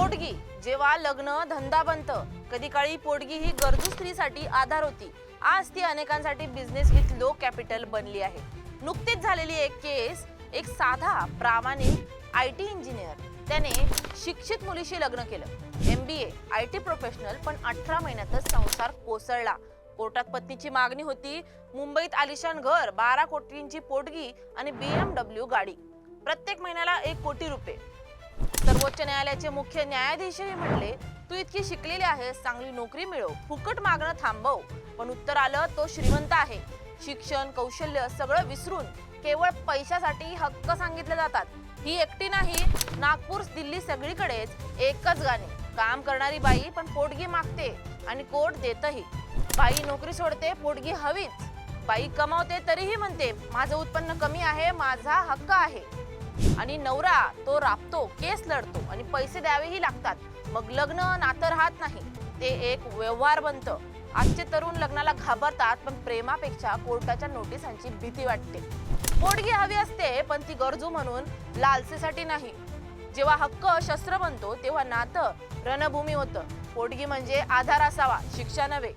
पोटगी जेव्हा लग्न धंदा बनतं, कधी काळी पोटगी ही गरजू स्त्रीसाठी आधार होती. आज ती अनेकांसाठी बिझनेस विथ लो कॅपिटल बनली आहे. नुकतीच झालेली एक केस, एक साधा प्रामाणिक IT इंजिनियर त्याने शिक्षित मुलीशी लग्न केलं. MBA IT प्रोफेशनल, पण 18 महिन्यातच संसार कोसळला. कोर्टात पत्नीची मागणी होती मुंबईत आलिशान घर, 12 कोटींची पोटगी आणि BMW गाडी, प्रत्येक महिन्याला 1 कोटी रुपये. सर्वोच्च न्यायालयाचे मुख्य न्यायाधीशही म्हणले, तू इतकी शिकलेली आहेस, चांगली नोकरी मिळव, फुकट मागणं थांबव. पण उत्तर आलं, तो श्रीमंत आहे. शिक्षण, कौशल्य सगळं विसरून केवळ पैशासाठी हक्क सांगितले जातात. ही एकटी नाही, नागपूर, दिल्ली सगळीकडेच एकच गाणे. काम करणारी बाई पण पोटगी मागते आणि कोर्ट देतही. बाई नोकरी सोडते, पोटगी हवीच. बाई कमावते तरीही म्हणते, माझं उत्पन्न कमी आहे, माझा हक्क आहे. आणि नवरा तो राबतो, केस लढतो आणि पैसे द्यावेही लागतात. मग लग्न नातं राहत नाही, ते एक व्यवहार बनतं. आजचे तरुण लग्नाला घाबरतात, पण प्रेमापेक्षा कोर्टाच्या नोटिसांची भीती वाटते. पोटगी हवी असते, पण ती गरजू म्हणून, लालसेसाठी नाही. जेव्हा हक्क शस्त्र बनतो, तेव्हा नातं रणभूमी होतं. पोटगी म्हणजे आधार असावा, शिक्षा नव्हे.